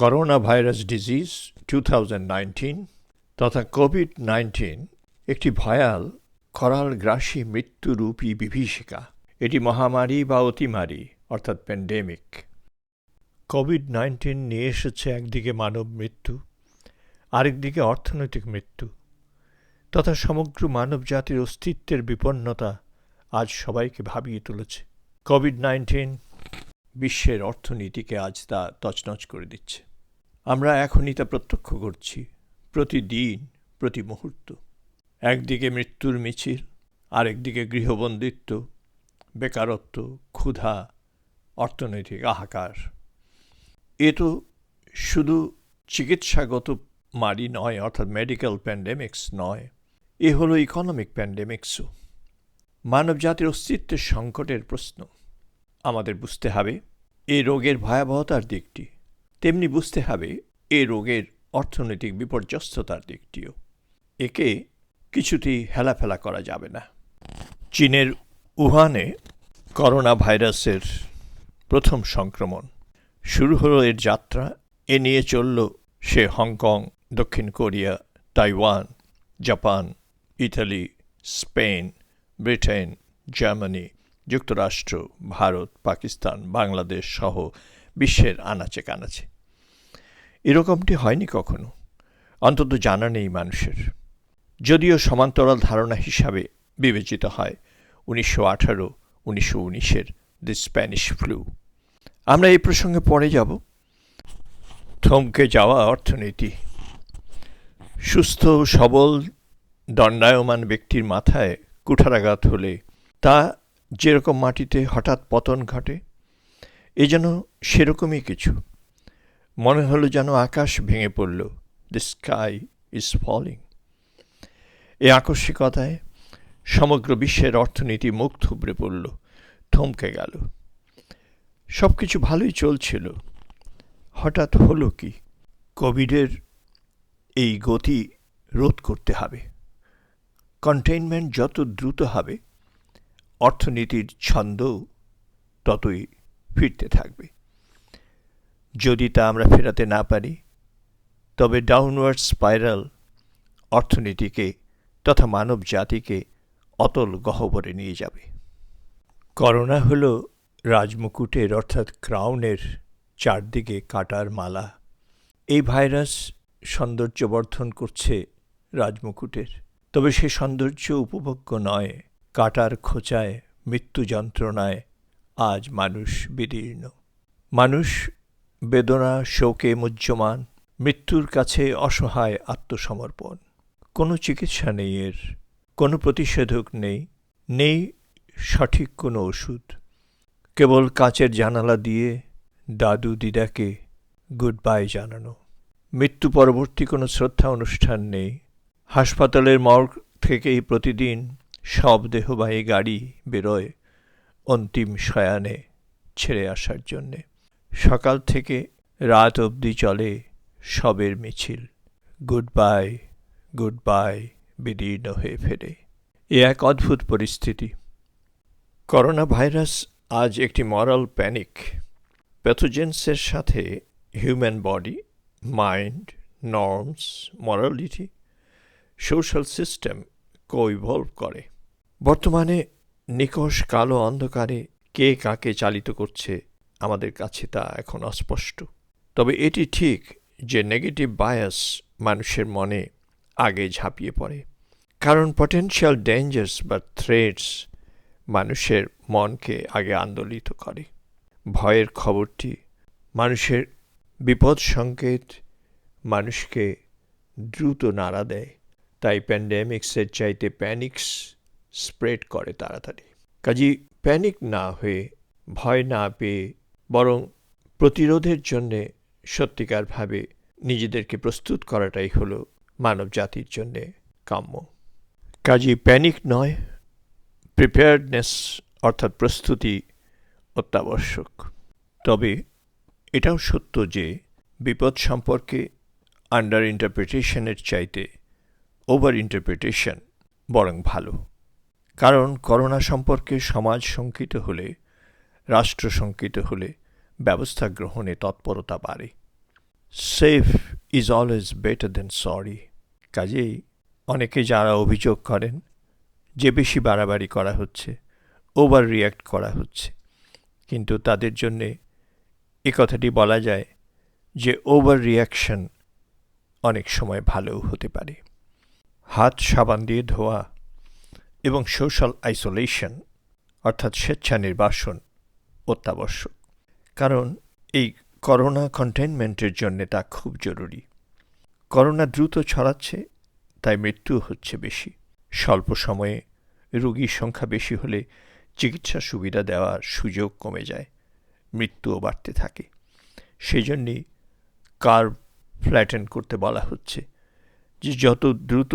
Corona virus disease 2019 তথা COVID-19 একটি ভয়াল খরালগ্রাসী মৃত্যুরূপী বিভীষিকা। এটি মহামারী বা অতিমারী অর্থাৎ প্যান্ডেমিক। কোভিড-19 নিয়ে এসেছে একদিকে মানব মৃত্যু, আরেকদিকে অর্থনৈতিক মৃত্যু তথা সমগ্র মানবজাতির অস্তিত্বের বিপন্নতা আজ সবাইকে ভাবিয়ে তুলেছে। কোভিড-19 বিশ্বের অর্থনীতিকে আজ তা তছনছ করে দিচ্ছে। আমরা এখনই তা প্রত্যক্ষ করছি, প্রতিদিন, প্রতি মুহূর্ত। একদিকে মৃত্যুর মিছিল, আরেকদিকে গৃহবন্দিত্ব, বেকারত্ব, ক্ষুধা, অর্থনৈতিক হাহাকার। এ তো শুধু চিকিৎসাগত মারি নয়, অর্থাৎ মেডিকেল প্যান্ডেমিক্স নয়, এ হলো ইকোনমিক প্যান্ডেমিক্সও। মানবজাতির অস্তিত্বের সংকটের প্রশ্ন। আমাদের বুঝতে হবে এ রোগের ভয়াবহতার দিকটি, তেমনি বুঝতে হবে এ রোগের অর্থনৈতিক বিপর্যস্ততার দিকটিও। একে কিছুতেই হেলাফেলা করা যাবে না। চীনের উহানে করোনা ভাইরাসের প্রথম সংক্রমণ শুরু হলো। এর যাত্রা এ নিয়ে চলল সে হংকং, দক্ষিণ Korea, Taiwan, Japan, Italy, Spain, Britain, Germany, যুক্তরাষ্ট্র, ভারত, পাকিস্তান, বাংলাদেশ সহ বিশ্বের আনাচে কানাচে। এরকমটি হয়নি কখনো, অন্তত জানা নেই মানুষের। যদিও সমান্তরাল ধারণা হিসাবে বিবেচিত হয় 1918-1919 দি স্প্যানিশ ফ্লু। আমরা এই প্রসঙ্গে পরে যাব। থমকে যাওয়া অর্থনীতি। সুস্থ সবল দণ্ডায়মান ব্যক্তির মাথায় কুঠারাঘাত হলে তা যেরকম মাটিতে হঠাৎ পতন ঘটে, এ যেন সেরকমই কিছু। মনে হলো যেন আকাশ ভেঙে পড়ল। The sky is falling. এ আকস্মিকতায় সমগ্র বিশ্বের অর্থনীতি মুখ থুবড়ে পড়ল, থমকে গেল। সব কিছু ভালোই চলছিল। হঠাৎ হলো কি? কোভিডের এই গতি রোধ করতে হবে। কন্টেইনমেন্ট যত দ্রুত হবে, অর্থনীতির ছন্দও ততই ফিরতে থাকবে। যদি তা আমরা ফেরাতে না পারি, তবে ডাউনওয়ার্ড স্পাইরাল অর্থনীতিকে তথা মানব জাতিকে অতল গহ্বরে নিয়ে যাবে। করোনা হল রাজমুকুটের অর্থাৎ ক্রাউনের চারদিকে কাটার মালা। এই ভাইরাস সৌন্দর্যবর্ধন করছে রাজমুকুটের, তবে সে সৌন্দর্য উপভোগ্য নয়। কাটার খোঁচায়, মৃত্যু যন্ত্রণায় আজ মানুষ বিদীর্ণ। মানুষ বেদনা শোকে মুহ্যমান, মৃত্যুর কাছে অসহায় আত্মসমর্পণ। কোনো চিকিৎসা নেই এর, কোনো প্রতিষেধক নেই, নেই সঠিক কোনো ওষুধ। কেবল কাচের জানালা দিয়ে দাদু দিদাকে গুড বাই জানানো। মৃত্যু পরবর্তী কোনো শ্রদ্ধা অনুষ্ঠান নেই। হাসপাতালের মর্গ থেকেই প্রতিদিন সব দেহবাহী গাড়ি বেরোয় অন্তিম শয়ানে ছেড়ে আসার জন্যে। সকাল থেকে রাত অবধি চলে সবের মিছিল। গুড বাই বিদীর্ণ হয়ে ফেরে। এ এক অদ্ভুত পরিস্থিতি। করোনা ভাইরাস আজ একটি মরাল প্যানিক। প্যাথোজেন্সের সাথে human body, mind, norms, morality, social system co-evolve করে। বর্তমানে নিকষ কালো অন্ধকারে কে কাকে চালিত করছে আমাদের কাছে তা এখন অস্পষ্ট। তবে এটি ঠিক যে নেগেটিভ বায়াস মানুষের মনে আগে ঝাঁপিয়ে পড়ে। কারণ পটেনশিয়াল ডেঞ্জার্স বা থ্রেটস মানুষের মনকে আগে আন্দোলিত করে। ভয়ের খবরটি, মানুষের বিপদ সংকেত মানুষকে দ্রুত নাড়া দেয়। তাই প্যান্ডেমিক্সের চাইতে প্যানিক্স স্প্রেড করে তাড়াতাড়ি। কাজেই প্যানিক না হয়ে, ভয় না পেয়ে, বরং প্রতিরোধের জন্যে সত্যিকারভাবে নিজেদেরকে প্রস্তুত করাটাই হলো মানব জাতির জন্যে কাম্য। কাজেই প্যানিক নয়, প্রিপেয়ার্ডনেস অর্থাৎ প্রস্তুতি অত্যাবশ্যক। তবে এটাও সত্য যে বিপদ সম্পর্কে আন্ডার ইন্টারপ্রিটেশনের চাইতে ওভার ইন্টারপ্রিটেশন বরং ভালো। কারণ করোনা সম্পর্কে সমাজ শঙ্কিত হলে, রাষ্ট্র শঙ্কিত হলে ব্যবস্থা গ্রহণে তৎপরতা বাড়ে। Safe is always better then sorry. কাজেই অনেকে যারা অভিযোগ করেন যে বেশি বাড়াবাড়ি করা হচ্ছে, ওভার রিয়্যাক্ট করা হচ্ছে, কিন্তু তাদের জন্যে এ কথাটি বলা যায় যে ওভার রিয়াকশন অনেক সময় ভালোও হতে পারে। হাত সাবান দিয়ে ধোয়া এবং সোশ্যাল আইসোলেশন অর্থাৎ স্বেচ্ছা নির্বাসন অত্যাবশ্যক, কারণ এই করোনা কন্টেইনমেন্টের জন্যে তা খুব জরুরি। করোনা দ্রুত ছড়াচ্ছে, তাই মৃত্যু হচ্ছে বেশি। স্বল্প সময়ে রোগীর সংখ্যা বেশি হলে চিকিৎসা সুবিধা দেওয়ার সুযোগ কমে যায়, মৃত্যুও বাড়তে থাকে। সেই জন্যই কার্ভ ফ্ল্যাটেন করতে বলা হচ্ছে, যে যত দ্রুত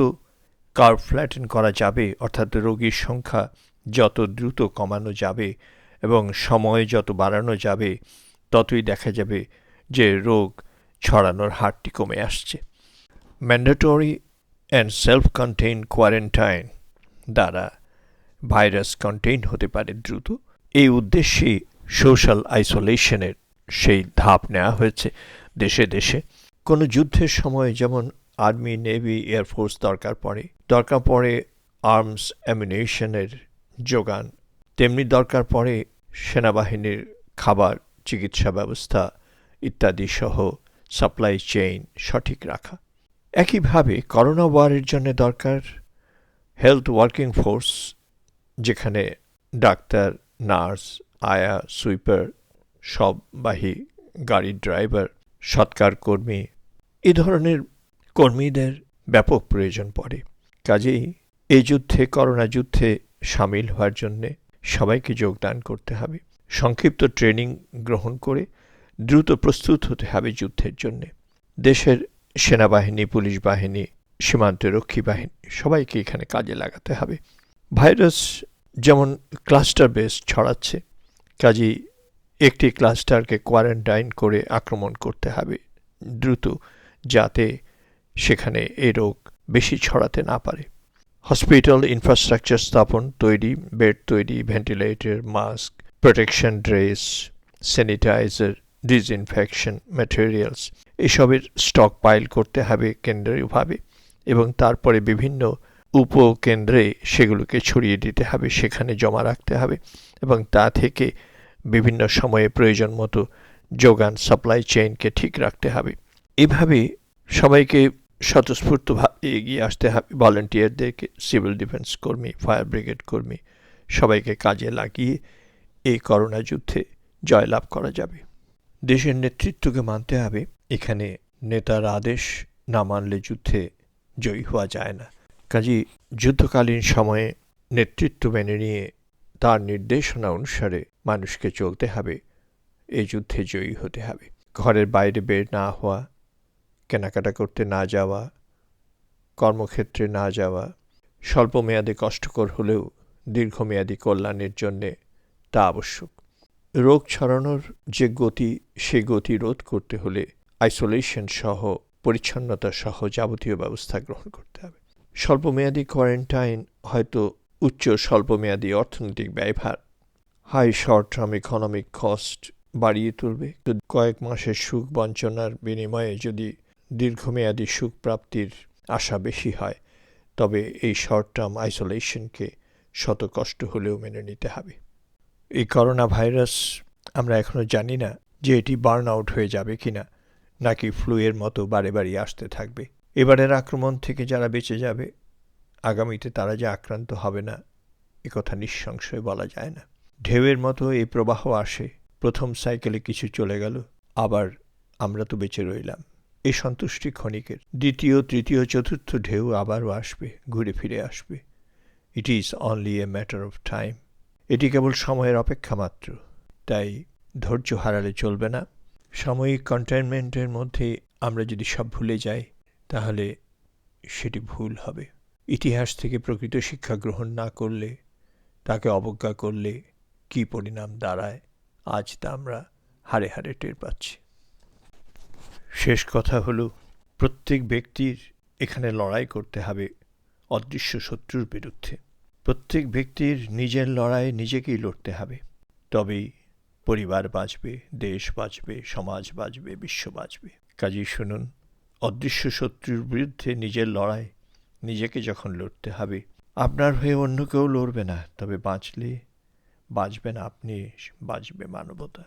কার্ভ ফ্ল্যাটেন করা যাবে, অর্থাৎ রোগীর সংখ্যা যত দ্রুত কমানো যাবে এবং সময় যত বাড়ানো যাবে, ততই দেখা যাবে যে রোগ ছড়ানোর হারটি কমে আসছে। Mandatory and self contain quarantine দ্বারা ভাইরাস কন্টেইন হতে পারে দ্রুত। এই উদ্দেশ্যে সোশ্যাল আইসোলেশনের সেই ধাপ নেওয়া হয়েছে দেশে দেশে। কোনো যুদ্ধের সময় যেমন আর্মি, নেভি, এয়ারফোর্স দরকার পড়ে আর্মস অ্যামিউনিশনের যোগান, তেমনি দরকার পড়ে সেনাবাহিনীর খাবার, চিকিৎসা ব্যবস্থা ইত্যাদি সহ সাপ্লাই চেইন সঠিক রাখা। একইভাবে করোনা ওয়ারের জন্য দরকার হেলথ ওয়ার্কিং ফোর্স, যেখানে ডাক্তার, নার্স, আয়া, সুইপার, সববাহী গাড়ির ড্রাইভার, সৎকার কর্মী, এ ধরনের কর্মীদের ব্যাপক প্রয়োজন পড়ে। কাজেই এই যুদ্ধে, করোনা যুদ্ধে সামিল হওয়ার জন্যে সবাইকে যোগদান করতে হবে। সংক্ষিপ্ত ট্রেনিং গ্রহণ করে দ্রুত প্রস্তুত হতে হবে যুদ্ধের জন্যে। দেশের সেনাবাহিনী, পুলিশ বাহিনী, সীমান্তরক্ষী বাহিনী সবাইকে এখানে কাজে লাগাতে হবে। ভাইরাস যেমন ক্লাস্টার বেস ছড়াচ্ছে, কাজেই একটি ক্লাস্টারকে কোয়ারেন্টাইন করে আক্রমণ করতে হবে দ্রুত, যাতে সেখানে এ রোগ বেশি ছড়াতে না পারে। হসপিটাল ইনফ্রাস্ট্রাকচার স্থাপন, তৈরি, বেড তৈরি, ventilator, mask, protection dress, sanitizer, disinfection materials এসবের স্টক পাইল করতে হবে কেন্দ্রীয়ভাবে, এবং তারপরে বিভিন্ন উপকেন্দ্রে সেগুলোকে ছড়িয়ে দিতে হবে, সেখানে জমা রাখতে হবে, এবং তা থেকে বিভিন্ন সময়ে প্রয়োজন মতো যোগান, সাপ্লাই চেইনকে ঠিক রাখতে হবে। এভাবে সবাইকে স্বতঃস্ফূর্তভাবে এগিয়ে আসতে হবে। ভলেন্টিয়ারদেরকে, সিভিল ডিফেন্স কর্মী, ফায়ার ব্রিগেড কর্মী সবাইকে কাজে লাগিয়ে এই করোনা যুদ্ধে জয়লাভ করা যাবে। দেশের নেতৃত্বকে মানতে হবে, এখানে নেতার আদেশ না মানলে যুদ্ধে জয়ী হওয়া যায় না। কাজেই যুদ্ধকালীন সময়ে নেতৃত্ব মেনে নিয়ে তার নির্দেশনা অনুসারে মানুষকে চলতে হবে, এই যুদ্ধে জয়ী হতে হবে। ঘরের বাইরে বের না হওয়া, কেনাকাটা করতে না যাওয়া, কর্মক্ষেত্রে না যাওয়া, স্বল্পমেয়াদে কষ্টকর হলেও দীর্ঘমেয়াদী কল্যাণের জন্যে তা আবশ্যক। রোগ ছড়ানোর যে গতি, সে গতি রোধ করতে হলে আইসোলেশন সহ, পরিচ্ছন্নতা সহ যাবতীয় ব্যবস্থা গ্রহণ করতে হবে। স্বল্পমেয়াদী কোয়ারেন্টাইন হয়তো উচ্চ স্বল্পমেয়াদী অর্থনৈতিক ব্যয়ভার, high short term economic cost বাড়িয়ে তুলবে। কয়েক মাসের সুখ বঞ্চনার বিনিময়ে যদি দীর্ঘমেয়াদী সুখ প্রাপ্তির আশা বেশি হয়, তবে এই শর্ট টার্ম আইসোলেশনকে শত কষ্ট হলেও মেনে নিতে হবে। এই করোনা ভাইরাস আমরা এখনও জানি না যে এটি বার্ন আউট হয়ে যাবে কিনা, নাকি ফ্লুয়ের মতো বারে বারে আসতে থাকবে। এবারের আক্রমণ থেকে যারা বেঁচে যাবে, আগামীতে তারা যে আক্রান্ত হবে না, একথা নিঃসংশয় বলা যায় না। ঢেউয়ের মতো এই প্রবাহ আসে, প্রথম সাইকেলে কিছু চলে গেল, আবার আমরা তো বেঁচে রইলাম, এই সন্তুষ্টি ক্ষণিকের। দ্বিতীয়, তৃতীয়, চতুর্থ ঢেউ আবারও আসবে, ঘুরে ফিরে আসবে। It is only a matter of time. এটি কেবল সময়ের অপেক্ষা মাত্র। তাই ধৈর্য হারালে চলবে না। সাময়িক কন্টেইনমেন্টের মধ্যে আমরা যদি সব ভুলে যাই, তাহলে সেটি ভুল হবে। ইতিহাস থেকে প্রকৃত শিক্ষা গ্রহণ না করলে, তাকে অবজ্ঞা করলে কী পরিণাম দাঁড়ায়, আজ তা আমরা হাড়ে হাড়ে টের পাচ্ছি। শেষ কথা হলো, প্রত্যেক ব্যক্তির এখানে লড়াই করতে হবে অদৃশ্য শত্রুর বিরুদ্ধে। প্রত্যেক ব্যক্তির নিজের লড়াই নিজেকেই লড়তে হবে, তবেই পরিবার বাঁচবে, দেশ বাঁচবে, সমাজ বাঁচবে, বিশ্ব বাঁচবে। কাজেই শুনুন, অদৃশ্য শত্রুর বিরুদ্ধে নিজের লড়াই নিজেকে যখন লড়তে হবে, আপনার হয়ে অন্য কেউ লড়বে না, তবে বাঁচবে না আপনি, বাঁচবে মানবতা।